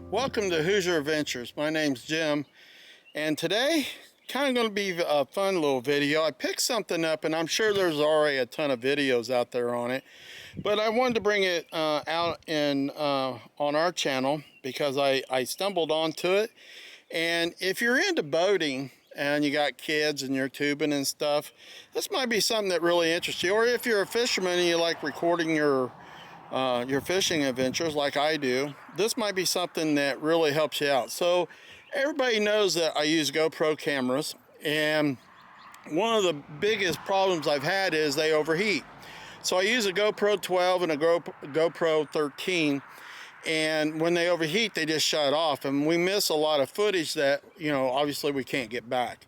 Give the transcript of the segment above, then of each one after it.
welcome to Whozer Adventures. My name's Jim, and today kind of going to be a fun little video. I picked something up, and I'm sure there's already a ton of videos out there on it, but I wanted to bring it out on our channel because I stumbled onto it. And if you're into boating and you got kids and you're tubing and stuff, this might be something that really interests you. Or if you're a fisherman and you like recording your fishing adventures like I do, this might be something that really helps you out. So everybody knows that I use GoPro cameras, and one of the biggest problems I've had is they overheat. So I use a GoPro 12 and a GoPro 13, and when they overheat, they just shut off, and we miss a lot of footage that, obviously we can't get back.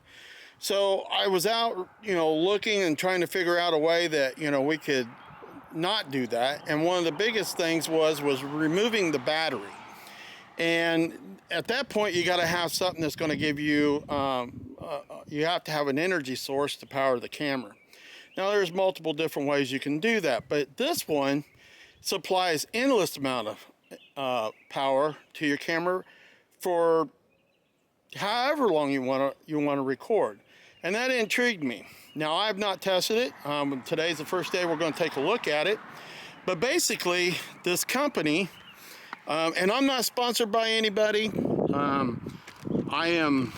So I was out, looking and trying to figure out a way that, we could not do that. And one of the biggest things was removing the battery. And at that point, you got to have something that's going to give you, you have to have an energy source to power the camera. Now, there's multiple different ways you can do that, but this one supplies endless amount of power to your camera for however long you want to record. And that intrigued me. Now, I've not tested it. Today's the first day we're going to take a look at it. But basically, this company, and I'm not sponsored by anybody. I am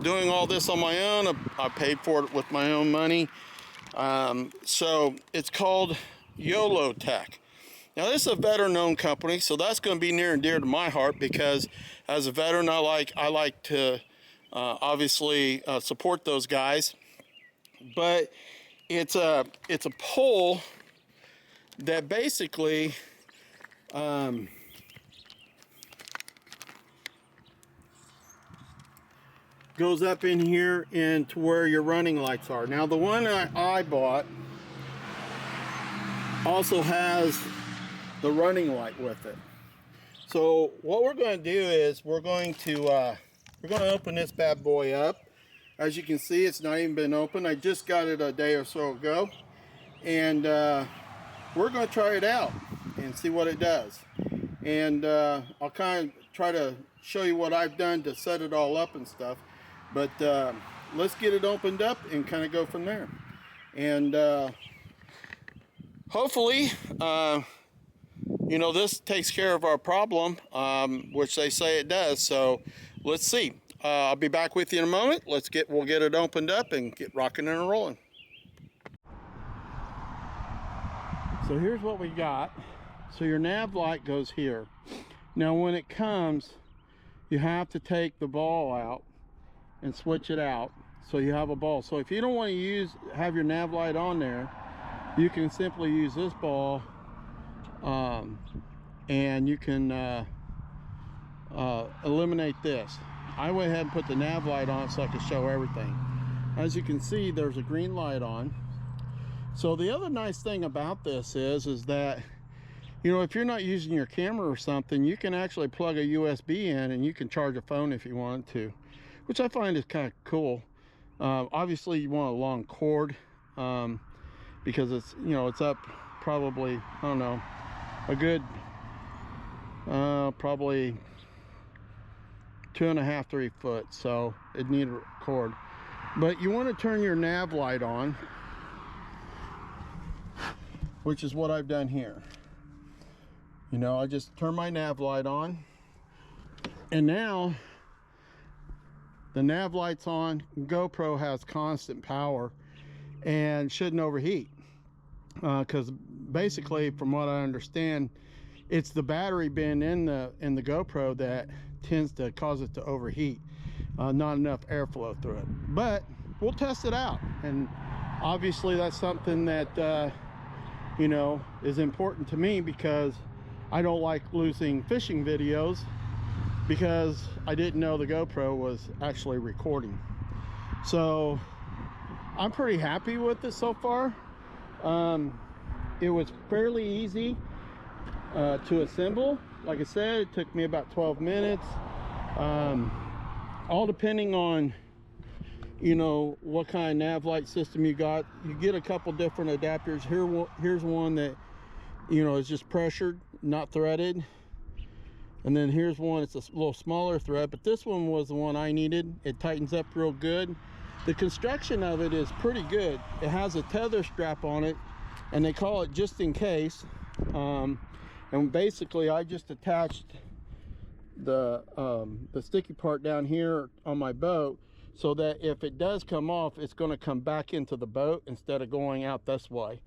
doing all this on my own. I paid for it with my own money. So it's called Yolotec. Now, this is a veteran-owned company, so that's going to be near and dear to my heart because as a veteran, I like to obviously support those guys. But it's a pole that basically goes up in here into where your running lights are. Now, the one I bought also has the running light with it. So what we're going to do is we're going to open this bad boy up. As you can see, it's not even been opened. I just got it a day or so ago, and we're going to try it out and see what it does. And I'll kind of try to show you what I've done to set it all up and stuff. But let's get it opened up and kind of go from there. And hopefully, this takes care of our problem, which they say it does. So let's see. I'll be back with you in a moment. We'll get it opened up and get rocking and rolling. So here's what we got. So your nav light goes here. Now when it comes, you have to take the ball out and switch it out so you have a ball. So if you don't want to have your nav light on there, you can simply use this ball, and you can eliminate this. I went ahead and put the nav light on so I could show everything. As you can see, there's a green light on. So the other nice thing about this is that, if you're not using your camera or something, you can actually plug a USB in and you can charge a phone if you want to, which I find is kind of cool. Obviously you want a long cord, because it's, it's up probably, I don't know, a good, probably 2.5 3 foot, so it needs a cord. But you want to turn your nav light on, which is what I've done here. I just turn my nav light on, and now the nav light's on. GoPro has constant power and shouldn't overheat, because basically, from what I understand, it's the battery bin in the GoPro that tends to cause it to overheat. Not enough airflow through it. But we'll test it out, and obviously that's something that is important to me, because I don't like losing fishing videos because I didn't know the GoPro was actually recording. So I'm pretty happy with it so far. It was fairly easy to assemble. Like I said, it took me about 12 minutes. All depending on what kind of nav light system you got. You get a couple different adapters. Here's one that is just pressured, not threaded. And then here's one, it's a little smaller thread, but this one was the one I needed. It tightens up real good. The construction of it is pretty good. It has a tether strap on it, and they call it just in case. And basically I just attached the sticky part down here on my boat, so that if it does come off, it's going to come back into the boat instead of going out this way.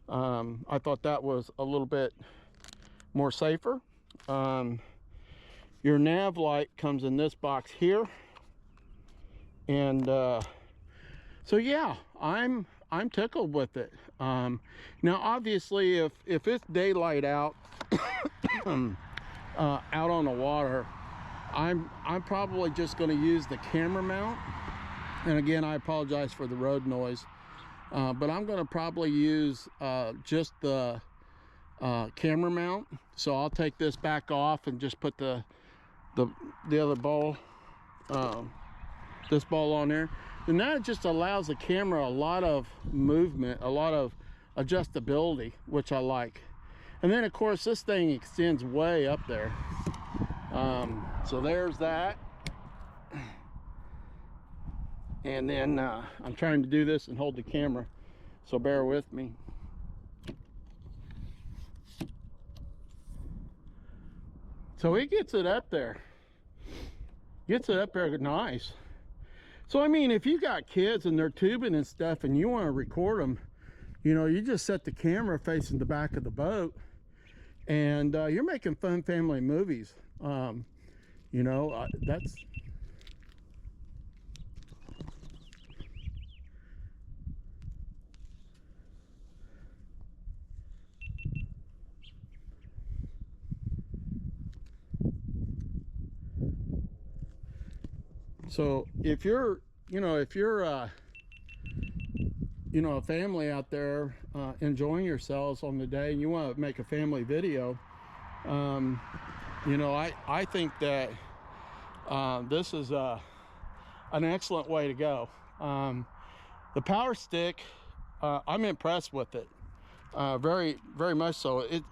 I thought that was a little bit more safer. Your nav light comes in this box here, and so yeah, I'm tickled with it. Now obviously if it's daylight out out on the water, I'm probably just going to use the camera mount. And again, I apologize for the road noise, but I'm going to probably use just the camera mount. So I'll take this back off and just put the other ball, this ball on there. And that just allows the camera a lot of movement, a lot of adjustability, which I like. And then of course this thing extends way up there. So there's that. And then I'm trying to do this and hold the camera, so bear with me. So it gets it up there. Gets it up there nice. So I mean, if you got kids and they're tubing and stuff and you want to record them, you know, you just set the camera facing the back of the boat, and you're making fun family movies. You know, that's... So if you're, you know, you know, a family out there enjoying yourselves on the day, and you want to make a family video, you know, I think that this is an excellent way to go. The Power Stick, I'm impressed with it, very much so. It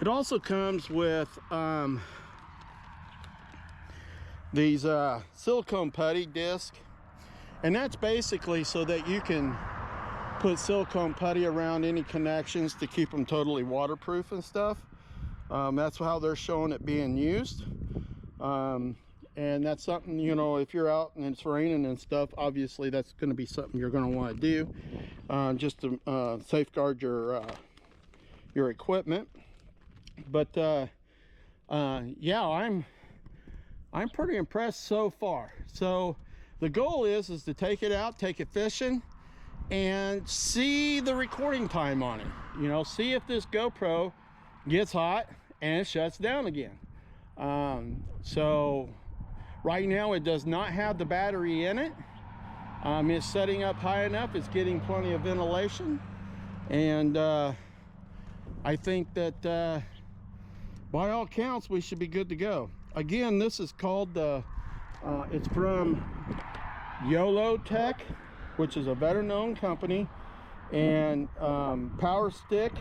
also comes with these silicone putty disc, and that's basically so that you can put silicone putty around any connections to keep them totally waterproof and stuff. That's how they're showing it being used. And that's something, you know, if you're out and it's raining and stuff, obviously that's going to be something you're going to want to do, just to safeguard your equipment. But yeah, I'm pretty impressed so far. So the goal is to take it out, take it fishing, and see the recording time on it. You know, see if this GoPro gets hot and it shuts down again. So right now it does not have the battery in it. It's setting up high enough, it's getting plenty of ventilation, and I think that by all counts we should be good to go. Again, this is called the it's from Yolotec, which is a veteran-owned company, and Power Stick,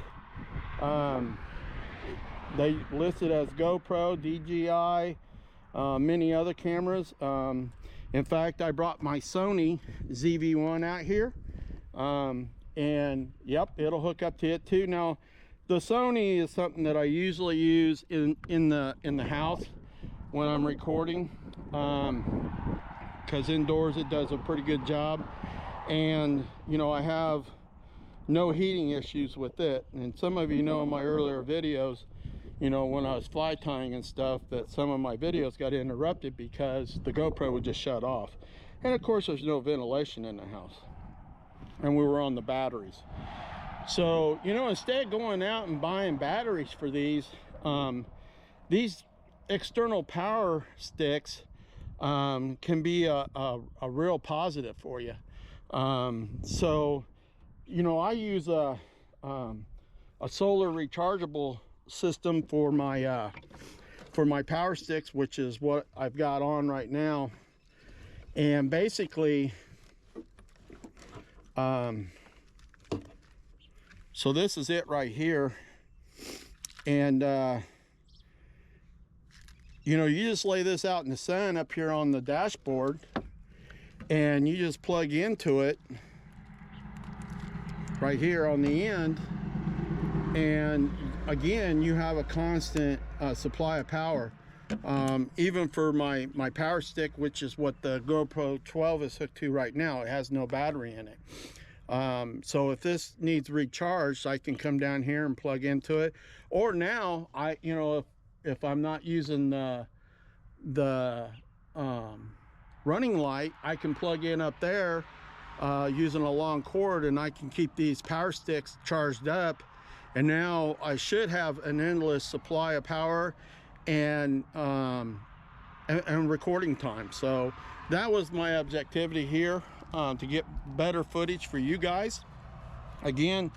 they listed as GoPro, DJI, many other cameras. In fact, I brought my Sony ZV-1 out here, and yep, it'll hook up to it too. Now the Sony is something that I usually use in the house when I'm recording, because indoors it does a pretty good job, and you know, I have no heating issues with it. And some of you know in my earlier videos, you know, when I was fly tying and stuff, that some of my videos got interrupted because the GoPro would just shut off. And of course there's no ventilation in the house, and we were on the batteries. So, you know, instead of going out and buying batteries for these external power sticks can be a real positive for you. So, you know, I use a solar rechargeable system for my power sticks, which is what I've got on right now. And basically, so this is it right here, and you know, you just lay this out in the sun up here on the dashboard, and you just plug into it right here on the end, and again you have a constant supply of power. Even for my power stick, which is what the GoPro 12 is hooked to right now, it has no battery in it. So if this needs recharged, I can come down here and plug into it. Or now, you know, if I'm not using the running light, I can plug in up there using a long cord, and I can keep these power sticks charged up, and now I should have an endless supply of power and recording time. So that was my objectivity here, to get better footage for you guys. Again,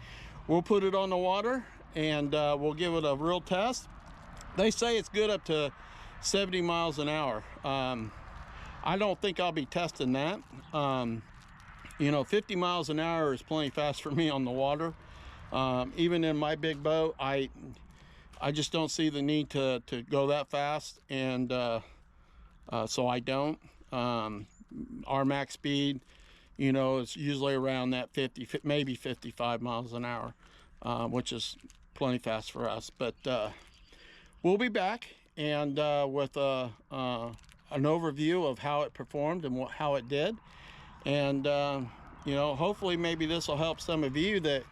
we'll put it on the water and we'll give it a real test. They say it's good up to 70 miles an hour. I don't think I'll be testing that. You know, 50 miles an hour is plenty fast for me on the water. Even in my big boat, I just don't see the need to go that fast, and so I don't. Our max speed, you know, is usually around that 50, maybe 55 miles an hour, which is plenty fast for us. But we'll be back and with an overview of how it performed and how it did. And you know, hopefully maybe this will help some of you that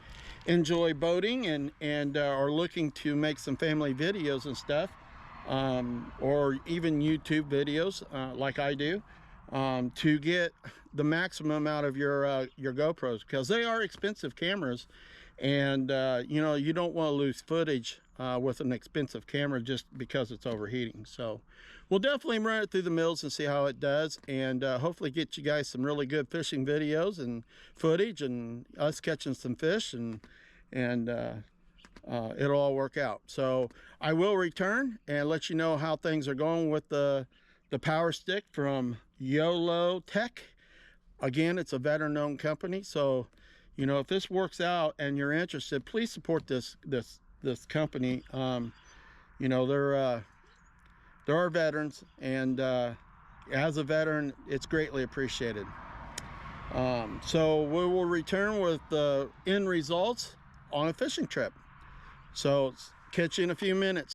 enjoy boating and are looking to make some family videos and stuff, or even YouTube videos like I do, to get the maximum out of your GoPros, because they are expensive cameras, and you know, you don't want to lose footage with an expensive camera just because it's overheating. So we'll definitely run it through the mills and see how it does, and hopefully get you guys some really good fishing videos and footage, and us catching some fish, and it'll all work out. So I will return and let you know how things are going with the power stick from Yolotec. Again, it's a veteran-owned company, so you know, if this works out and you're interested, please support this company. You know, there are veterans, and as a veteran, it's greatly appreciated. So we will return with the end results on a fishing trip. So catch you in a few minutes.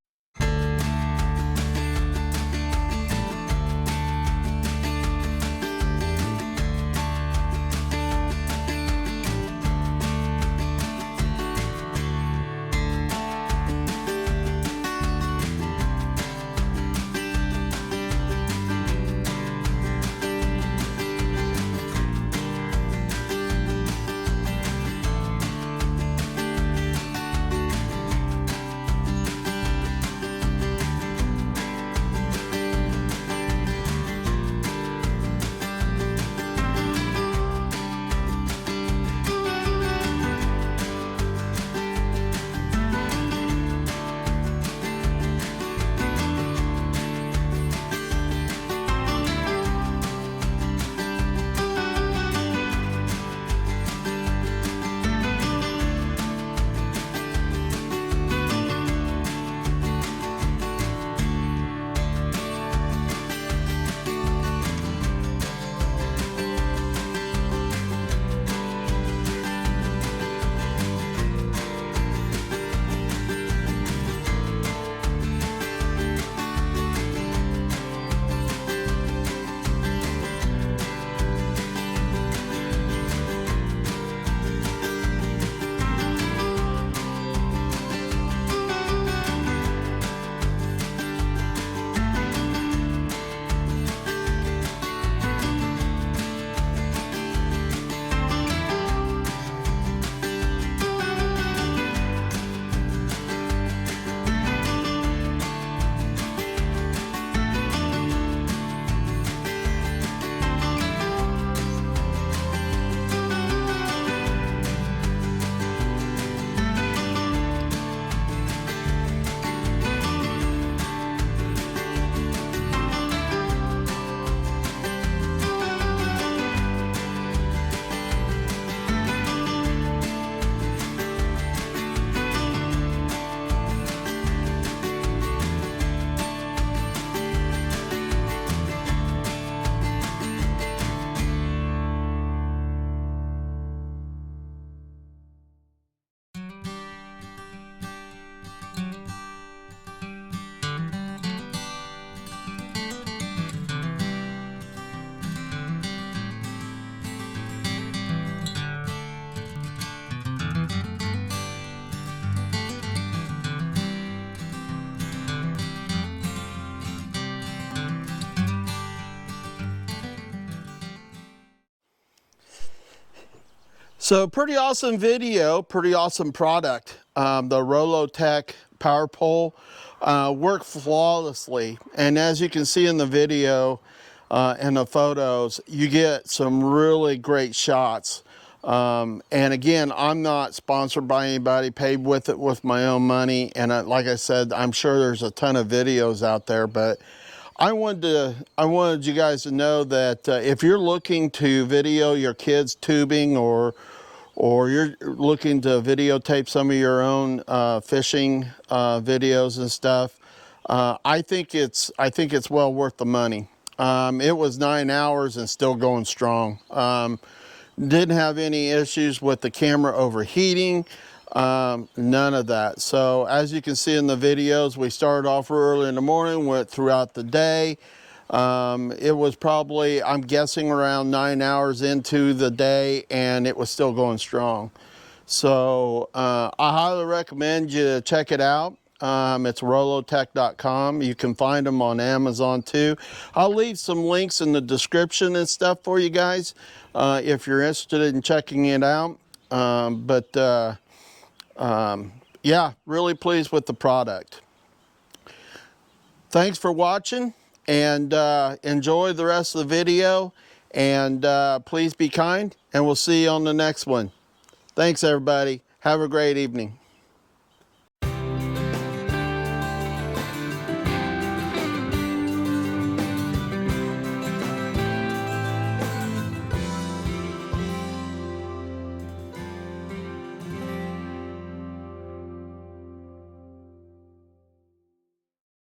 So pretty awesome video, pretty awesome product. The Yolotec power pole worked flawlessly. And as you can see in the video and the photos, you get some really great shots. And again, I'm not sponsored by anybody, paid with it with my own money. And like I said, I'm sure there's a ton of videos out there, but I wanted you guys to know that if you're looking to video your kids tubing, or you're looking to videotape some of your own fishing videos and stuff, I think it's well worth the money. It was 9 hours and still going strong. Didn't have any issues with the camera overheating, none of that. So as you can see in the videos, we started off early in the morning, went throughout the day. It was probably, I'm guessing, around 9 hours into the day, and it was still going strong. So I highly recommend you check it out. It's Yolotec.com. You can find them on Amazon too. I'll leave some links in the description and stuff for you guys if you're interested in checking it out. Yeah, really pleased with the product. Thanks for watching, and enjoy the rest of the video, and please be kind, and we'll see you on the next one. Thanks everybody. Have a great evening.